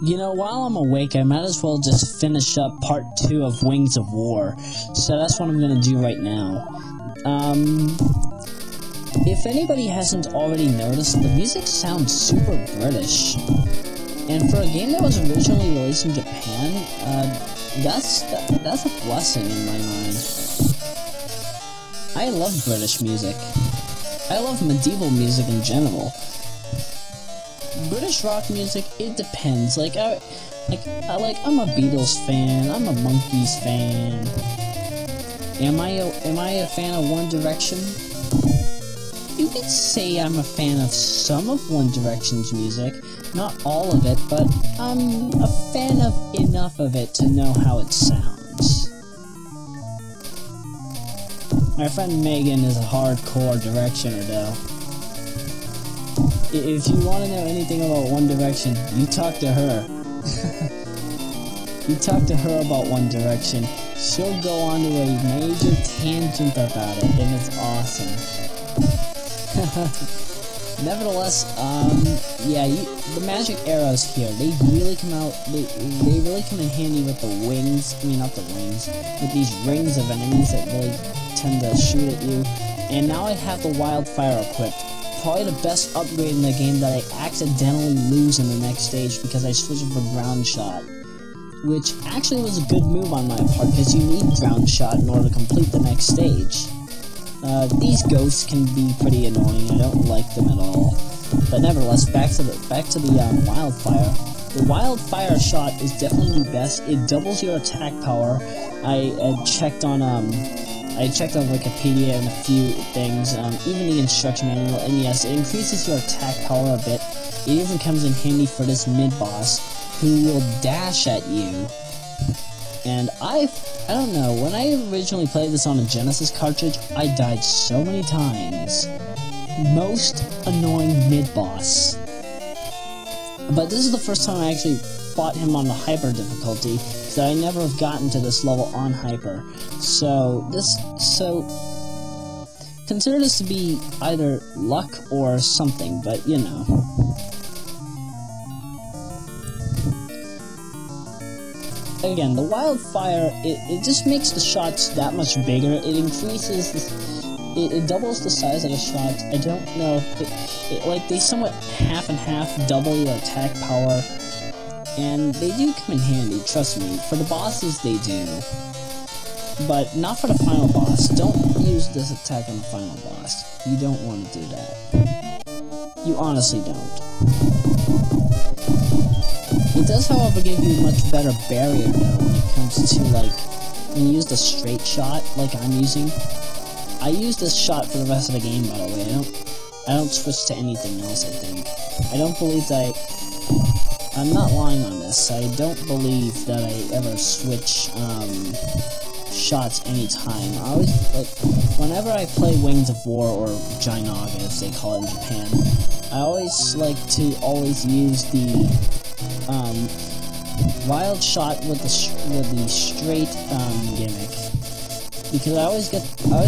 You know, while I'm awake, I might as well just finish up part 2 of Wings of War. So that's what I'm gonna do right now. If anybody hasn't already noticed, the music sounds super British. And for a game that was originally released in Japan, that's a blessing in my mind. I love British music. I love medieval music in general. British rock music, it depends. I'm a Beatles fan. I'm a Monkees fan. Am I a fan of One Direction? You could say I'm a fan of some of One Direction's music, not all of it, but I'm a fan of enough of it to know how it sounds. My friend Megan is a hardcore Directioner, though. If you want to know anything about One Direction, you talk to her. You talk to her about One Direction. She'll go on to a major tangent about it, and it's awesome. Nevertheless, yeah, the magic arrows here, they really come out, they really come in handy with the wings, I mean not the wings, with these rings of enemies that really tend to shoot at you. And now I have the wildfire equipped. Probably the best upgrade in the game that I accidentally lose in the next stage because I switched for ground shot. Which actually was a good move on my part, because you need ground shot in order to complete the next stage. These ghosts can be pretty annoying. I don't like them at all. But nevertheless, back to the wildfire. The wildfire shot is definitely the best. It doubles your attack power. I checked on Wikipedia and a few things, even the instruction manual, and yes, it increases your attack power a bit. It even comes in handy for this mid-boss, who will dash at you. And I don't know, when I originally played this on a Genesis cartridge, I died so many times. Most annoying mid-boss. But this is the first time I actually fought him on the hyper difficulty, because I never have gotten to this level on hyper. So consider this to be either luck or something, but you know. Again, the wildfire, it just makes the shots that much bigger. It increases it doubles the size of the shots. I don't know if like they somewhat half and half double your attack power. And they do come in handy, trust me. For the bosses, they do. But not for the final boss. Don't use this attack on the final boss. You don't want to do that. You honestly don't. It does, however, give you a much better barrier, though, when it comes to, like, when you use the straight shot, like I'm using. I use this shot for the rest of the game, by the way. I don't switch to anything else, I think. I don't believe that I'm not lying on this. I don't believe that I ever switch, shots anytime. I always, like, whenever I play Wings of War, or Jainaga, as they call it in Japan, I always like to use the, wild shot with the straight, gimmick. Because I always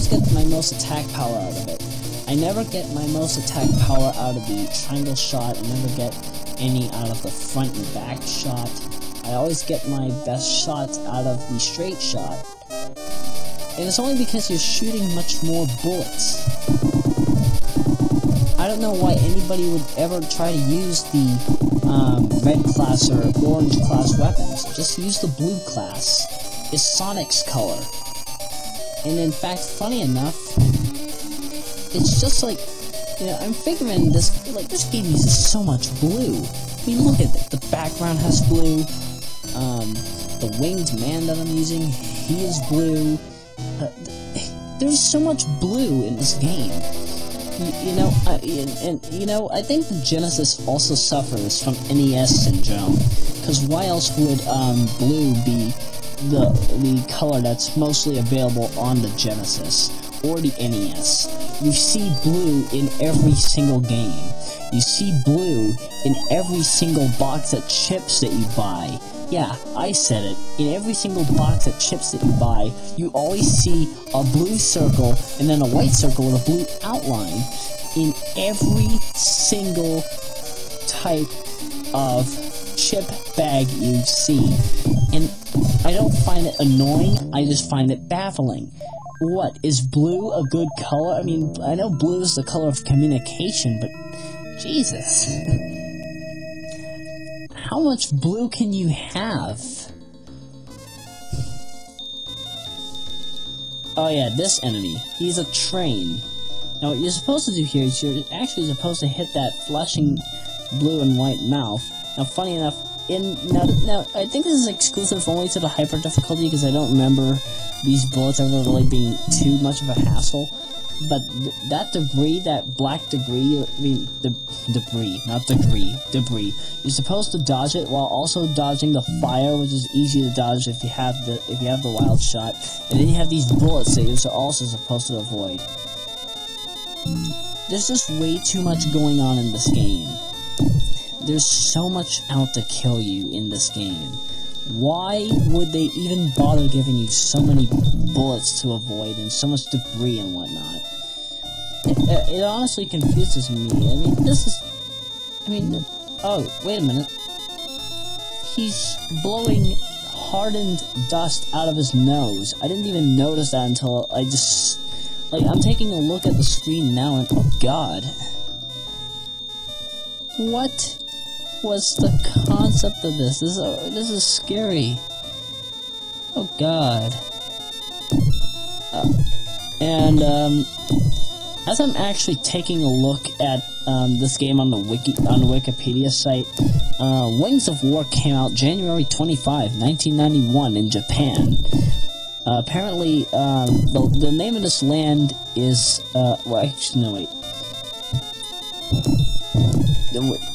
get my most attack power out of it. I never get my most attack power out of the triangle shot. I never get any out of the front and back shot. I always get my best shots out of the straight shot. And it's only because you're shooting much more bullets. I don't know why anybody would ever try to use the red class or orange class weapons. Just use the blue class. It's Sonic's color. And in fact, funny enough, it's just like, you know, I'm figuring this game uses so much blue. I mean, look at it. The background has blue. The winged man that I'm using, he is blue. There's so much blue in this game. You know, I think the Genesis also suffers from NES syndrome. Because why else would blue be the color that's mostly available on the Genesis or the NES? You see blue in every single game. You see blue in every single box of chips that you buy. Yeah, I said it. In every single box of chips that you buy, you always see a blue circle and then a white circle with a blue outline in every single type of chip bag you see. And I don't find it annoying, I just find it baffling. What, is blue a good color? I mean, I know blue is the color of communication, but Jesus. How much blue can you have? Oh yeah, this enemy. He's a train. Now what you're supposed to do here is you're actually supposed to hit that flashing blue and white mouth. Now funny enough, now I think this is exclusive only to the hyper difficulty because I don't remember these bullets ever really being too much of a hassle. But that debris, that black debris, I mean, debris, not degree, debris. You're supposed to dodge it while also dodging the fire, which is easy to dodge if you have the wild shot. And then you have these bullets that you're also supposed to avoid. There's just way too much going on in this game. There's so much out to kill you in this game. Why would they even bother giving you so many bullets to avoid and so much debris and whatnot? It honestly confuses me. I mean, oh, wait a minute. He's blowing hardened dust out of his nose. I didn't even notice that until I just... Like, I'm taking a look at the screen now and, oh god. What was the concept of this? This is scary. Oh god. As I'm actually taking a look at this game on the Wikipedia site, Wings of War came out January 25, 1991 in Japan. Apparently, the name of this land is, well, actually, no, wait.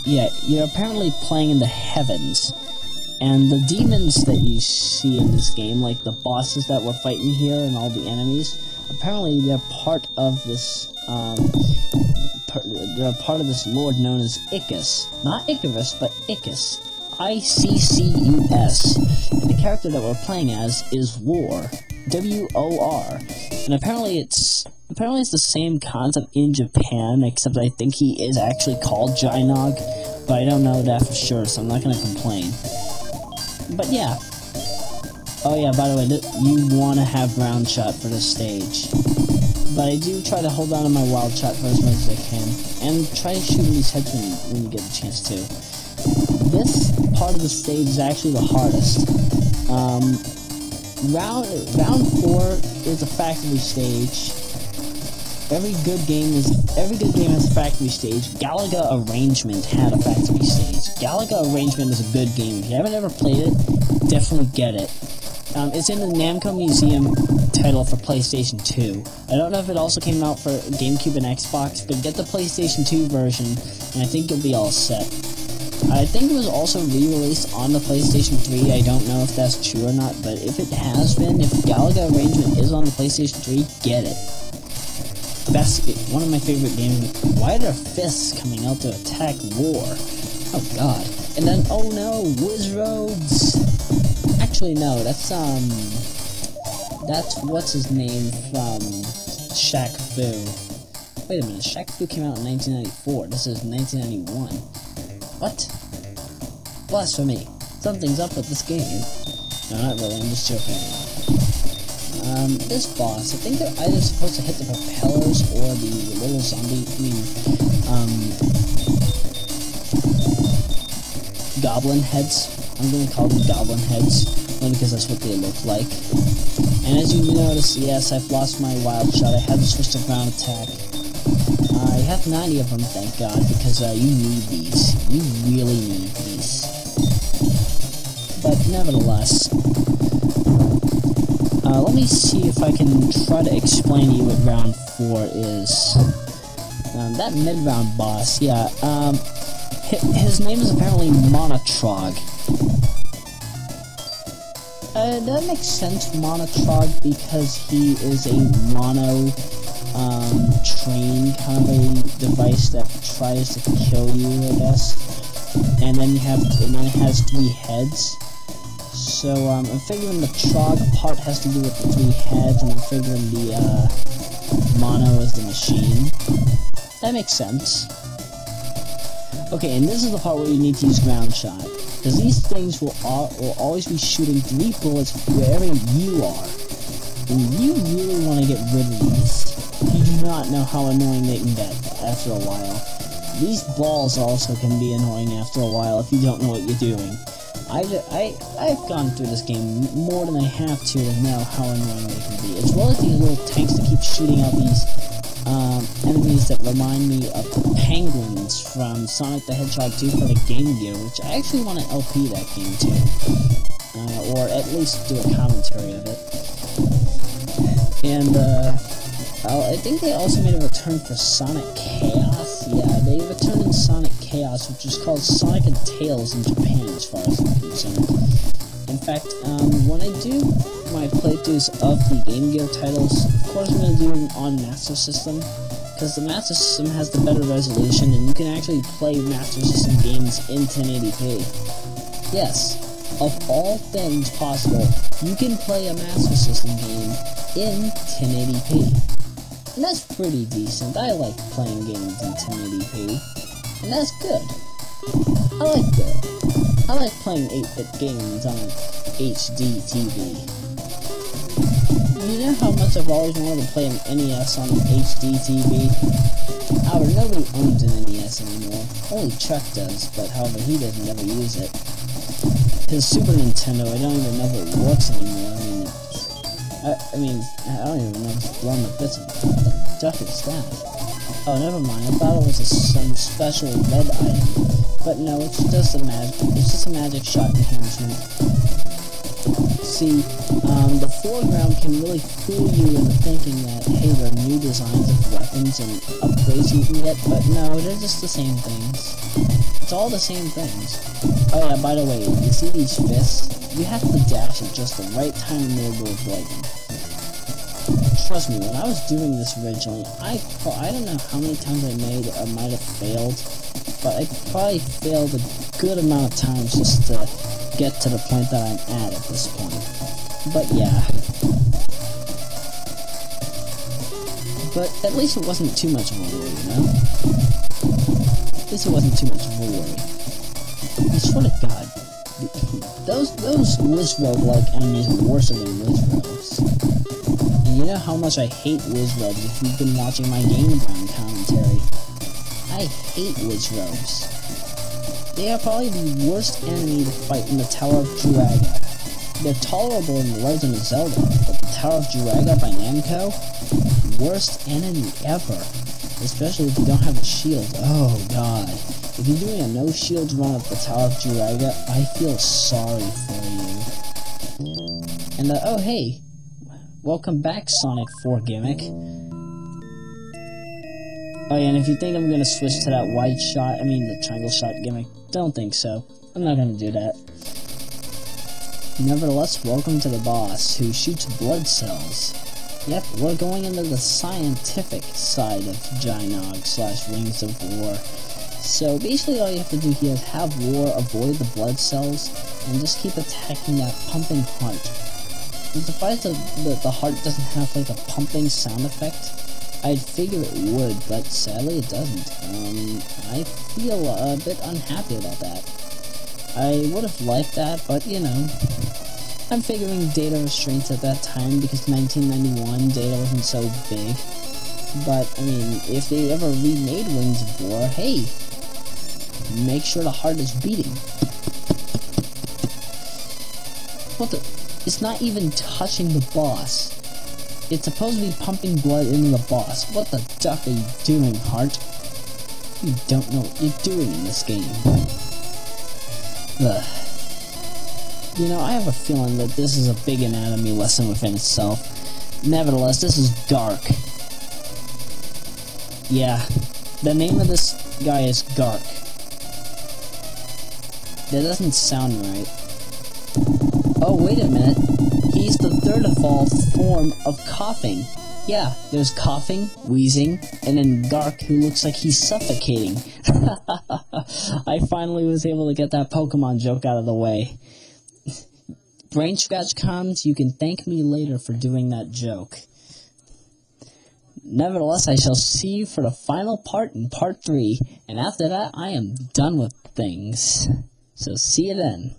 Yeah, you're apparently playing in the heavens, and the demons that you see in this game, like the bosses that we're fighting here and all the enemies, apparently they're part of this, they're part of this lord known as Icus. Not Icarus, but Icus. I-C-C-U-S. And the character that we're playing as is War. W-O-R. And apparently it's the same concept in Japan, except I think he is actually called Jainog, but I don't know that for sure, so I'm not gonna complain. But yeah. Oh yeah, by the way, you wanna have round shot for this stage. But I do try to hold on to my wild shot for as much as I can, and try shooting these heads when you get the chance to. This part of the stage is actually the hardest. Round 4 is a factory stage. Every good game has a factory stage. Galaga Arrangement had a factory stage. Galaga Arrangement is a good game. If you haven't ever played it, definitely get it. It's in the Namco Museum title for PlayStation 2. I don't know if it also came out for GameCube and Xbox, but get the PlayStation 2 version, and I think you'll be all set. I think it was also re-released on the PlayStation 3, I don't know if that's true or not, but if it has been, if Galaga Arrangement is on the PlayStation 3, get it. One of my favorite games. Why are there fists coming out to attack War? Oh god. And then, oh no, Wizroads! Actually no, that's what's his name from Shaq Fu. Wait a minute, Shaq Fu came out in 1994, this is 1991. What? Blasphemy. Something's up with this game. No, not really, I'm just joking. This boss, I think they're either supposed to hit the propellers or the little zombie, goblin heads. I'm gonna call them goblin heads, only because that's what they look like. And as you notice, yes, I've lost my wild shot. I had to switch to ground attack. I have 90 of them, thank God, because you need these. You really need these. But nevertheless, let me see if I can try to explain to you what round 4 is. That mid-round boss, yeah, his name is apparently Monotrog. That makes sense, Monotrog, because he is a mono train kind of a device that tries to kill you, I guess. And then it has 3 heads. So I'm figuring the Trog part has to do with the 3 heads, and I'm figuring the mono is the machine. That makes sense. Okay, and this is the part where you need to use ground shot. because these things will always be shooting 3 bullets wherever you are. And you really want to get rid of these. You do not know how annoying they can get after a while. These balls also can be annoying after a while if you don't know what you're doing. I've gone through this game more than I have to know how annoying they can be. As well as these little tanks that keep shooting out these enemies that remind me of the penguins from Sonic the Hedgehog 2 for the Game Gear, which I actually want to LP that game too. Or at least do a commentary of it. And, I think they also made a return for Sonic Chaos. Yeah, they returned in Sonic Chaos, which is called Sonic and Tails in Japan, as far as I'm concerned. In fact, when I do my playthroughs of the Game Gear titles, of course I'm going to do them on Master System, because the Master System has the better resolution, and you can actually play Master System games in 1080p. Yes, of all things possible, you can play a Master System game in 1080p. And that's pretty decent. I like playing games in 1080p. And that's good. I like playing 8-bit games on HD TV. You know how much I've always wanted to play an NES on HD TV? However, nobody owns an NES anymore. Only Chuck does, but however, he doesn't ever use it. His Super Nintendo, I don't even know if it works anymore. I mean, I don't even know if it's blown to bits. What the duck is that? Oh, never mind. I thought it was some special red item. But no, it's just a magic shot enhancement. See, the foreground can really fool you into thinking that, hey, there are new designs of weapons and upgrades you can get, but no, they're just the same things. It's all the same things. Oh yeah, by the way, you see these fists? You have to dash at just the right time in order to avoid them. Trust me, when I was doing this originally, I don't know how many times I might have failed, but I probably failed a good amount of times just to get to the point that I'm at this point. But yeah. But at least it wasn't too much of a worry, you know? At least it wasn't too much of a worry. I swear to God, those Wiz-Rogue-like enemies are worse than Wiz-Rogues. And you know how much I hate Wiz-Rogues if you've been watching my Game Ground commentary. I hate Wiz-Rogues. They are probably the worst enemy to fight in the Tower of Juraga. They're tolerable in The Legend of Zelda, but the Tower of Juraga by Namco? Worst enemy ever. Especially if you don't have a shield. Oh god. If you're doing a no shields run up the Tower of Juraga, I feel sorry for you. And oh hey, welcome back, Sonic 4 gimmick. Oh yeah, and if you think I'm gonna switch to that the triangle shot gimmick, don't think so. I'm not gonna do that. Nevertheless, welcome to the boss, who shoots blood cells. Yep, we're going into the scientific side of Gynog/Wings of War. So basically all you have to do here is have war, avoid the blood cells, and just keep attacking that pumping heart. I'm surprised that the heart doesn't have like a pumping sound effect. I'd figure it would, but sadly it doesn't. I feel a bit unhappy about that. I would have liked that, but you know, I'm figuring data restraints at that time because 1991 data wasn't so big. But I mean, if they ever remade Wings of War, hey, make sure the heart is beating. What the? It's not even touching the boss. It's supposed to be pumping blood into the boss. What the duck are you doing, heart? You don't know what you're doing in this game. Ugh. You know, I have a feeling that this is a big anatomy lesson within itself. Nevertheless, this is Gark. Yeah, the name of this guy is Gark. That doesn't sound right. Oh, wait a minute. He's the third evolved form of coughing. Yeah, there's coughing, wheezing, and then Gark, who looks like he's suffocating. I finally was able to get that Pokemon joke out of the way. Brain Scratch Cons, you can thank me later for doing that joke. Nevertheless, I shall see you for the final part in part 3, and after that, I am done with things. So see you then.